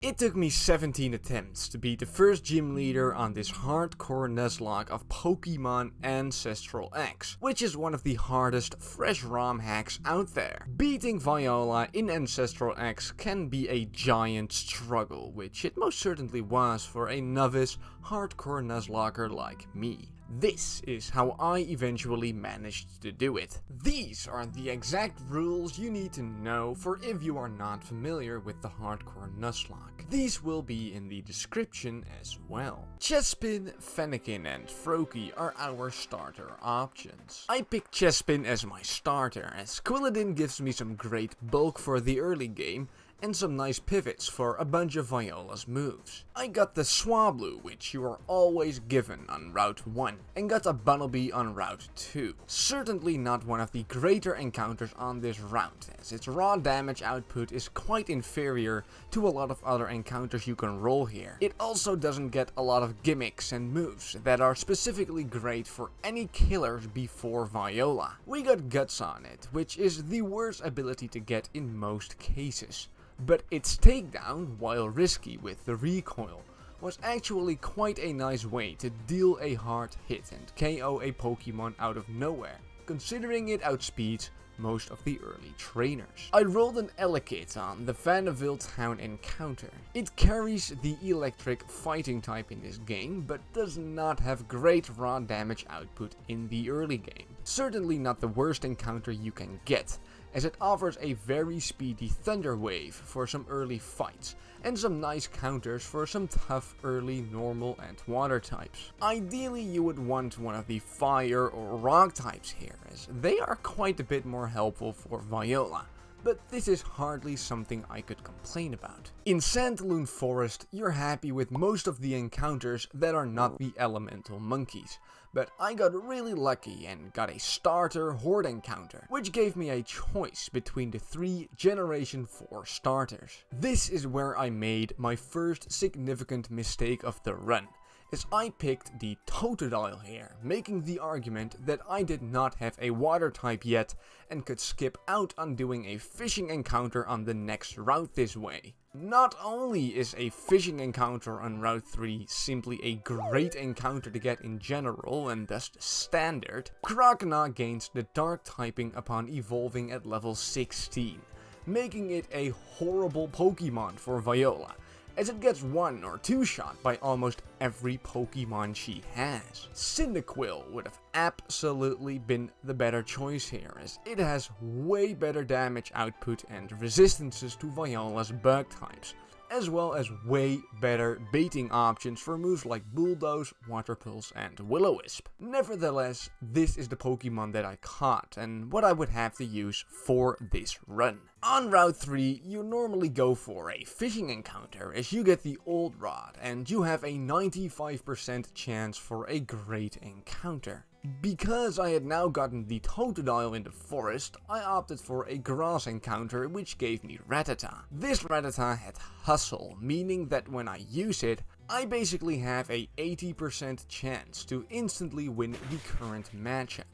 It took me 17 attempts to be the first gym leader on this Hardcore Nuzlocke of Pokemon Ancestral X, which is one of the hardest fresh ROM hacks out there. Beating Viola in Ancestral X can be a giant struggle, which it most certainly was for a novice Hardcore Nuzlocker like me. This is how I eventually managed to do it. These are the exact rules you need to know for if you are not familiar with the Hardcore Nuzlocke. These will be in the description as well. Chespin, Fennekin and Froakie are our starter options. I picked Chespin as my starter as Quilladin gives me some great bulk for the early game and some nice pivots for a bunch of Viola's moves. I got the Swablu, which you are always given on Route 1, and got a Bunnelby on Route 2. Certainly not one of the greater encounters on this route, as its raw damage output is quite inferior to a lot of other encounters you can roll here. It also doesn't get a lot of gimmicks and moves that are specifically great for any killers before Viola. We got Guts on it, which is the worst ability to get in most cases. But its takedown, while risky with the recoil, was actually quite a nice way to deal a hard hit and KO a Pokemon out of nowhere, considering it outspeeds most of the early trainers. I rolled an Elekid on the Vanderbilt Town encounter. It carries the electric fighting type in this game, but does not have great raw damage output in the early game. Certainly not the worst encounter you can get, as it offers a very speedy Thunder Wave for some early fights, and some nice counters for some tough early normal and water types. Ideally you would want one of the fire or rock types here, as they are quite a bit more helpful for Viola, but this is hardly something I could complain about. In Sandaloon Forest, you're happy with most of the encounters that are not the elemental monkeys, but I got really lucky and got a starter Horde encounter, which gave me a choice between the 3 Generation 4 starters. This is where I made my first significant mistake of the run, as I picked the Totodile here, making the argument that I did not have a water type yet and could skip out on doing a fishing encounter on the next route this way. Not only is a fishing encounter on Route 3 simply a great encounter to get in general and thus standard, Croconaw gains the dark typing upon evolving at level 16, making it a horrible Pokemon for Viola, as it gets 1 or 2 shot by almost every Pokemon she has. Cyndaquil would have absolutely been the better choice here, as it has way better damage output and resistances to Viola's bug types, as well as way better baiting options for moves like Bulldoze, Water Pulse and Will-O-Wisp. Nevertheless, this is the Pokemon that I caught and what I would have to use for this run. On Route 3, you normally go for a fishing encounter as you get the Old Rod and you have a 95% chance for a great encounter. Because I had now gotten the Totodile in the forest, I opted for a grass encounter which gave me Rattata. This Rattata had Hustle, meaning that when I use it, I basically have a 80% chance to instantly win the current matchup.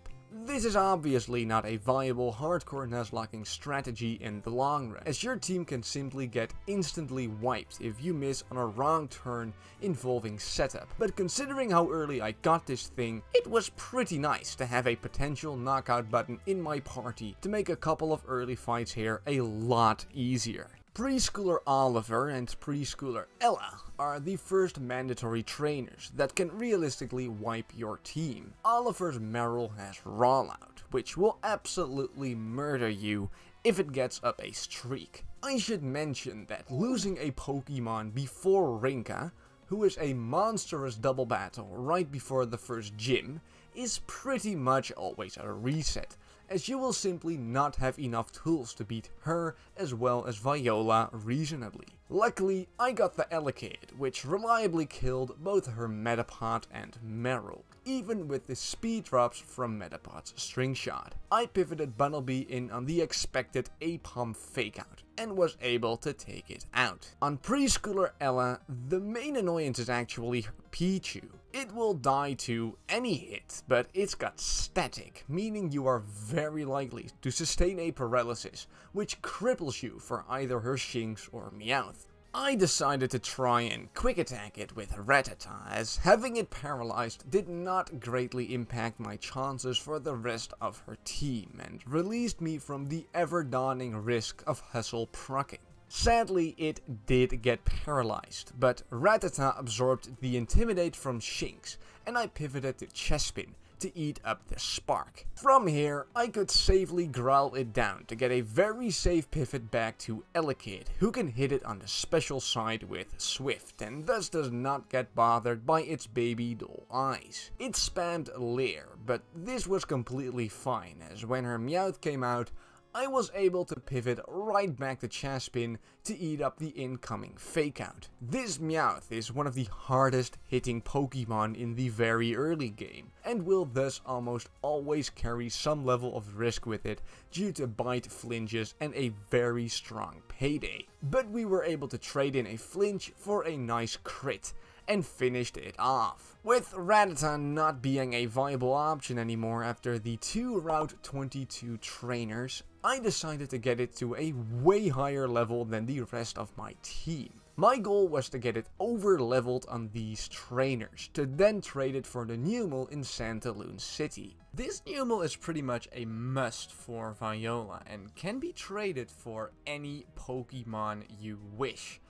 This is obviously not a viable hardcore Nuzlocking strategy in the long run, as your team can simply get instantly wiped if you miss on a wrong turn involving setup. But considering how early I got this thing, it was pretty nice to have a potential knockout button in my party to make a couple of early fights here a lot easier. Preschooler Oliver and Preschooler Ella are the first mandatory trainers that can realistically wipe your team. Oliver's Meryl has Rollout, which will absolutely murder you if it gets up a streak. I should mention that losing a Pokemon before Rinka, who is a monstrous double battle right before the first gym, is pretty much always a reset, as you will simply not have enough tools to beat her as well as Viola reasonably. Luckily, I got the Elekid, which reliably killed both her Metapod and Meryl, even with the speed drops from Metapod's String Shot. I pivoted Bunnelby in on the expected Apom fakeout, and was able to take it out. On Preschooler Ella, the main annoyance is actually her Pichu. It will die to any hit, but it's got static, meaning you are very likely to sustain a paralysis, which cripples you for either her Shinx or Meowth. I decided to try and quick attack it with Rattata, as having it paralyzed did not greatly impact my chances for the rest of her team and released me from the ever-dawning risk of Hustle proccing. Sadly, it did get paralyzed, but Rattata absorbed the Intimidate from Shinx, and I pivoted to Chespin to eat up the spark. From here, I could safely growl it down to get a very safe pivot back to Elekid, who can hit it on the special side with Swift, and thus does not get bothered by its baby doll eyes. It spammed Leer, but this was completely fine, as when her Meowth came out, I was able to pivot right back to Chespin to eat up the incoming fake out. This Meowth is one of the hardest hitting Pokemon in the very early game, and will thus almost always carry some level of risk with it due to bite flinches and a very strong payday. But we were able to trade in a flinch for a nice crit, and finished it off. With Rattata not being a viable option anymore after the 2 Route 22 trainers, I decided to get it to a way higher level than the rest of my team. My goal was to get it over leveled on these trainers, to then trade it for the Numel in Santaloon City. This Numel is pretty much a must for Viola and can be traded for any Pokemon you wish,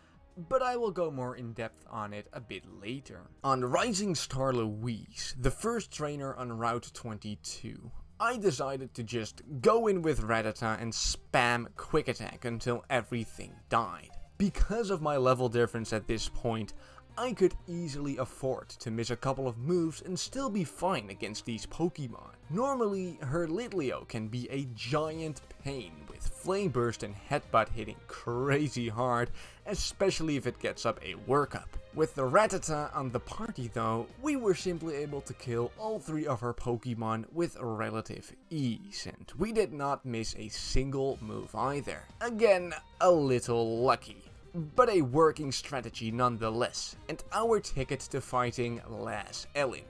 but I will go more in depth on it a bit later. On Rising Star Louise, the first trainer on Route 22, I decided to just go in with Rattata and spam Quick Attack until everything died. Because of my level difference at this point, I could easily afford to miss a couple of moves and still be fine against these Pokemon. Normally, her Litleo can be a giant pain, with Flame Burst and Headbutt hitting crazy hard, especially if it gets up a workup. With the Rattata on the party though, we were simply able to kill all 3 of her Pokemon with relative ease, and we did not miss a single move either. Again, a little lucky, but a working strategy nonetheless, and our ticket to fighting Las Ellin.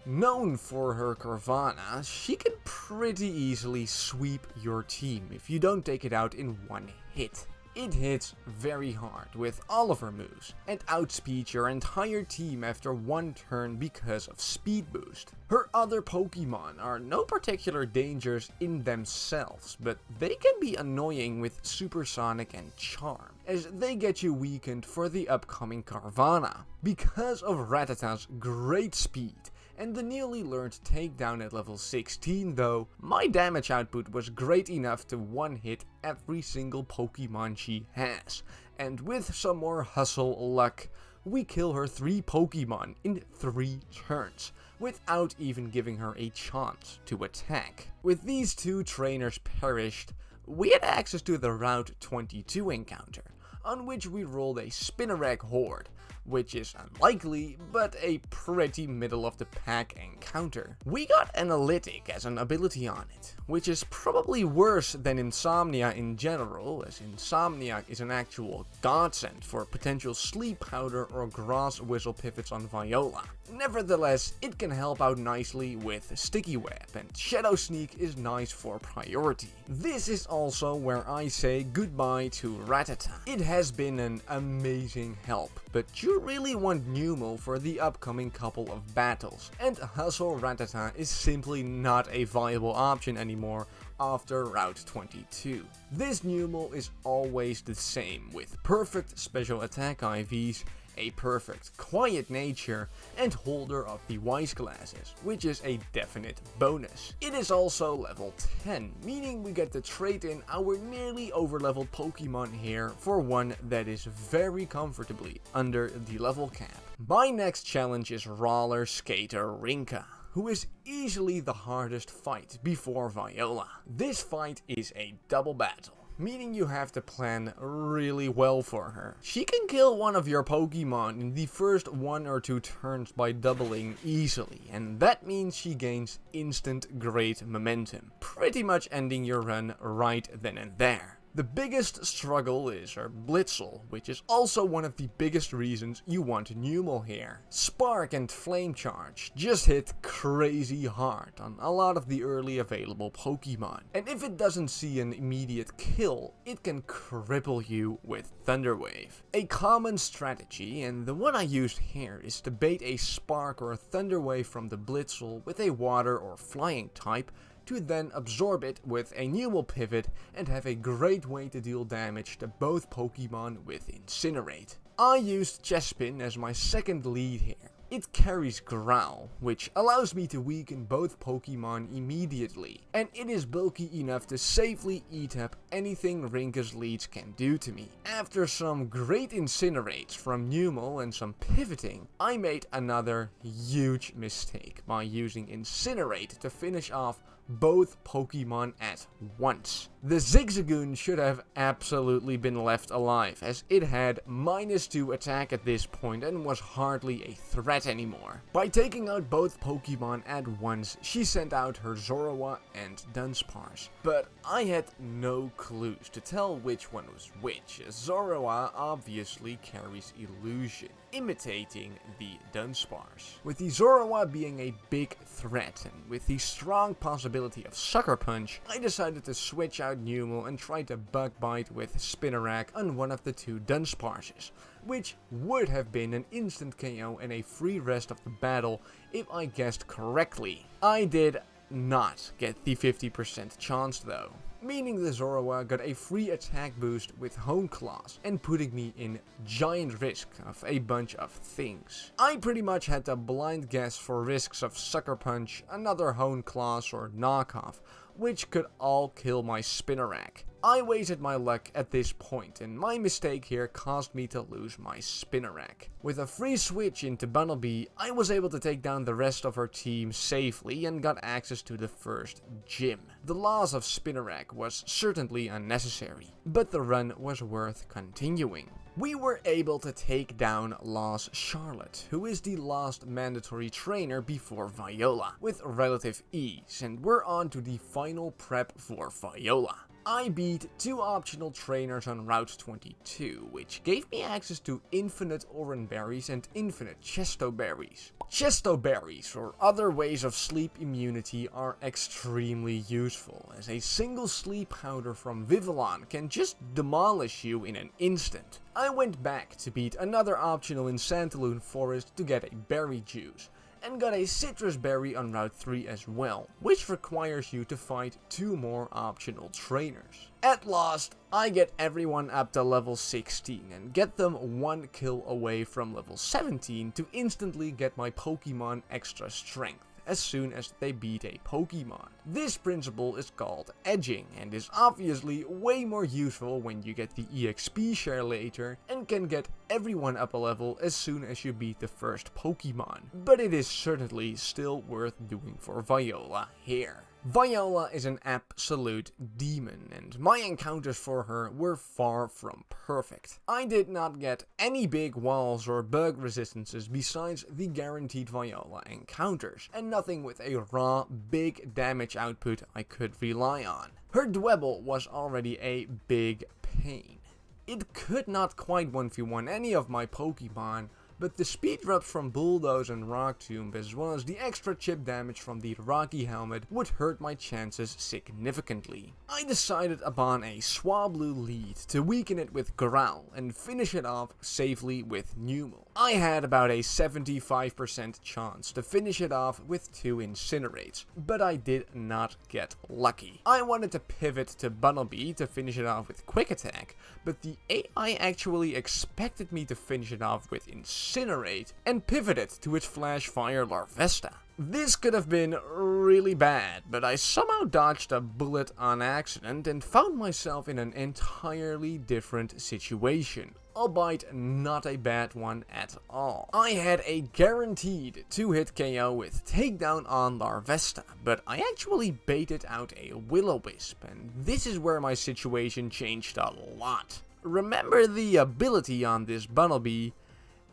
Known for her Carvanha, she can pretty easily sweep your team if you don't take it out in one hit. It hits very hard with all of her moves, and outspeeds your entire team after one turn because of speed boost. Her other Pokemon are no particular dangers in themselves, but they can be annoying with Supersonic and Charm, as they get you weakened for the upcoming Carvanha. Because of Rattata's great speed, and the newly learned takedown at level 16 though, my damage output was great enough to one-hit every single Pokemon she has, and with some more hustle luck, we kill her 3 Pokemon in 3 turns, without even giving her a chance to attack. With these 2 trainers perished, we had access to the Route 22 encounter, on which we rolled a Spinarak Horde, which is unlikely, but a pretty middle of the pack encounter. We got Analytic as an ability on it, which is probably worse than Insomnia in general, as Insomniac is an actual godsend for potential Sleep Powder or Grass Whistle pivots on Viola. Nevertheless, it can help out nicely with Sticky Web, and Shadow Sneak is nice for priority. This is also where I say goodbye to Rattata. It has been an amazing help, but you really want Numel for the upcoming couple of battles, and Hustle Rattata is simply not a viable option anymore after Route 22. This Numel is always the same, with perfect special attack IVs, a perfect quiet nature, and holder of the Wise Glasses, which is a definite bonus. It is also level 10, meaning we get to trade in our nearly overleveled Pokemon here for one that is very comfortably under the level cap. My next challenge is Roller Skater Rinka, who is easily the hardest fight before Viola. This fight is a double battle, meaning you have to plan really well for her. She can kill one of your Pokemon in the first 1 or 2 turns by doubling easily, and that means she gains instant great momentum, pretty much ending your run right then and there. The biggest struggle is her Blitzel, which is also one of the biggest reasons you want Numel here. Spark and Flame Charge just hit crazy hard on a lot of the early available Pokemon, and if it doesn't see an immediate kill, it can cripple you with Thunder Wave. A common strategy, and the one I used here, is to bait a Spark or Thunder Wave from the Blitzel with a Water or Flying type, to then absorb it with a Numel pivot and have a great way to deal damage to both Pokemon with Incinerate. I used Chespin as my second lead here. It carries Growl, which allows me to weaken both Pokemon immediately, and it is bulky enough to safely eat up anything Rinka's leads can do to me. After some great Incinerates from Numel and some pivoting, I made another huge mistake by using Incinerate to finish off both Pokemon at once. The Zigzagoon should have absolutely been left alive, as it had -2 attack at this point and was hardly a threat anymore. By taking out both Pokemon at once, she sent out her Zorua and Dunsparce, but I had no clues to tell which one was which, as Zorua obviously carries Illusion, imitating the Dunsparce. With the Zorua being a big threat and with the strong possibility of Sucker Punch, I decided to switch out Numel and try to Bug Bite with Spinarak on one of the two Dunsparces, which would have been an instant KO and a free rest of the battle if I guessed correctly. I did not get the 50% chance though, meaning the Zorua got a free attack boost with Hone Claws and putting me in giant risk of a bunch of things. I pretty much had to blind guess for risks of Sucker Punch, another Hone Claws or Knockoff, which could all kill my Spinarak. I wasted my luck at this point, and my mistake here caused me to lose my Spinarak. With a free switch into Bunnelby, I was able to take down the rest of her team safely and got access to the first gym. The loss of Spinarak was certainly unnecessary, but the run was worth continuing. We were able to take down Lost Charlotte, who is the last mandatory trainer before Viola, with relative ease, and we're on to the final prep for Viola. I beat 2 optional trainers on Route 22, which gave me access to infinite Oran Berries and infinite Chesto Berries. Chesto Berries, or other ways of sleep immunity, are extremely useful, as a single sleep powder from Vivillon can just demolish you in an instant. I went back to beat another optional in Santaloon Forest to get a berry juice, and got a citrus berry on Route 3 as well, which requires you to fight 2 more optional trainers. At last, I get everyone up to level 16 and get them 1 kill away from level 17 to instantly get my Pokemon extra strength as soon as they beat a Pokemon. This principle is called edging and is obviously way more useful when you get the EXP share later and can get everyone up a level as soon as you beat the first Pokemon, but it is certainly still worth doing for Viola here. Viola is an absolute demon, and my encounters for her were far from perfect. I did not get any big walls or bug resistances besides the guaranteed Viola encounters, and nothing with a raw, big damage output I could rely on. Her Dwebble was already a big pain. It could not quite 1v1 any of my Pokemon, but the speed drops from Bulldoze and Rock Tomb, as well as the extra chip damage from the Rocky Helmet, would hurt my chances significantly. I decided upon a Swablu lead to weaken it with Growl and finish it off safely with Numel. I had about a 75% chance to finish it off with 2 Incinerates, but I did not get lucky. I wanted to pivot to Bunnelby to finish it off with Quick Attack, but the AI actually expected me to finish it off with Incinerate and pivoted to its Flash Fire Larvesta. This could have been really bad, but I somehow dodged a bullet on accident and found myself in an entirely different situation, albeit not a bad one at all. I had a guaranteed 2-hit KO with Takedown on Larvesta, but I actually baited out a Will-O-Wisp, and this is where my situation changed a lot. Remember the ability on this Bunnelby?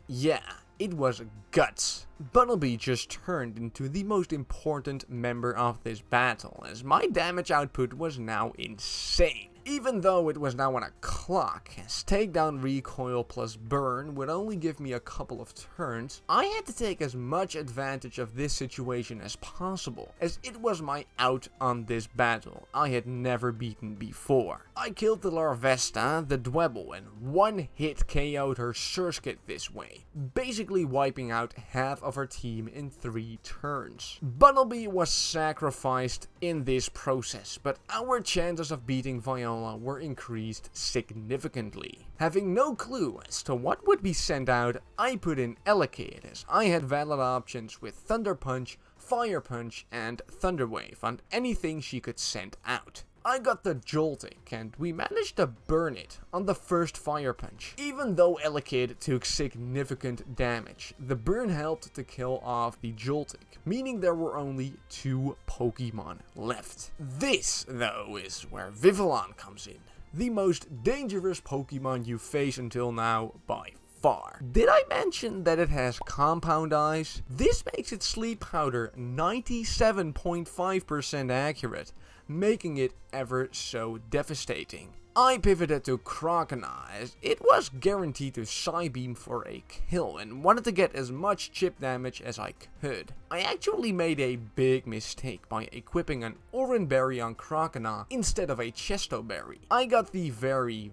Yeah, it was Guts. Bunnelby just turned into the most important member of this battle, as my damage output was now insane. Even though it was now on a clock, as takedown recoil plus burn would only give me a couple of turns, I had to take as much advantage of this situation as possible, as it was my out on this battle I had never beaten before. I killed the Larvesta, the Dwebble, and one hit KO'd her Surskit this way, basically wiping out half of her team in 3 turns. Bunnelby was sacrificed in this process, but our chances of beating Viola were increased significantly. Having no clue as to what would be sent out, I put in Elekid, as I had valid options with Thunder Punch, Fire Punch, and Thunder Wave on anything she could send out. I got the Joltik, and we managed to burn it on the first Fire Punch. Even though Elekid took significant damage, the burn helped to kill off the Joltik, meaning there were only 2 Pokemon left. This, though, is where Vivillon comes in, the most dangerous Pokemon you face until now by far. Did I mention that it has compound eyes? This makes its sleep powder 97.5% accurate, making it ever so devastating. I pivoted to Croconaw, as it was guaranteed to Psybeam for a kill and wanted to get as much chip damage as I could. I actually made a big mistake by equipping an Oran Berry on Croconaw instead of a Chesto Berry. I got the very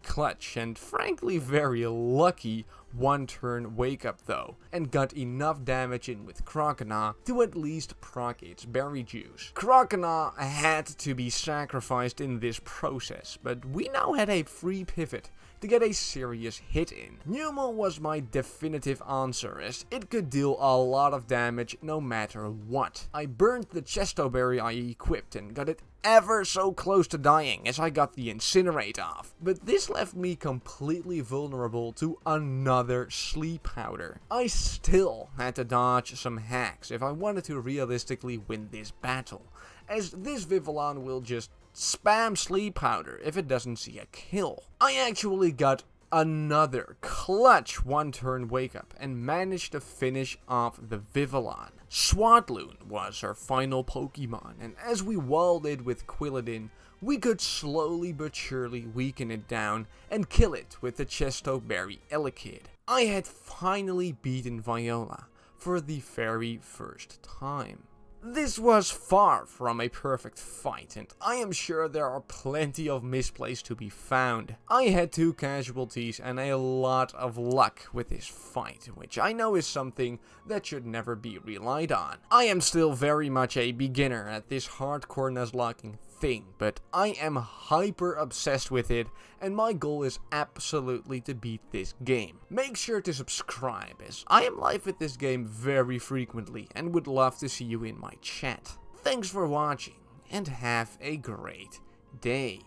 clutch and frankly very lucky 1-turn wake up though, and got enough damage in with Croconaw to at least proc its berry juice. Croconaw had to be sacrificed in this process, but we now had a free pivot to get a serious hit in. Numel was my definitive answer, as it could deal a lot of damage no matter what. I burned the Chesto Berry I equipped and got it ever so close to dying as I got the Incinerate off, but this left me completely vulnerable to another sleep powder. I still had to dodge some hacks if I wanted to realistically win this battle, as this Vivillon will just spam sleep powder if it doesn't see a kill. I actually got another clutch 1-turn wake up and managed to finish off the Vivillon. Swadloon was our final Pokemon, and as we walled it with Quilladin, we could slowly but surely weaken it down and kill it with the Chesto Berry Elekid. I had finally beaten Viola for the very first time. This was far from a perfect fight, and I am sure there are plenty of misplays to be found. I had 2 casualties and a lot of luck with this fight, which I know is something that should never be relied on. I am still very much a beginner at this hardcore Nuzlocking thing, but I am hyper obsessed with it, and my goal is absolutely to beat this game. Make sure to subscribe, as I am live with this game very frequently and would love to see you in my chat. Thanks for watching, and have a great day.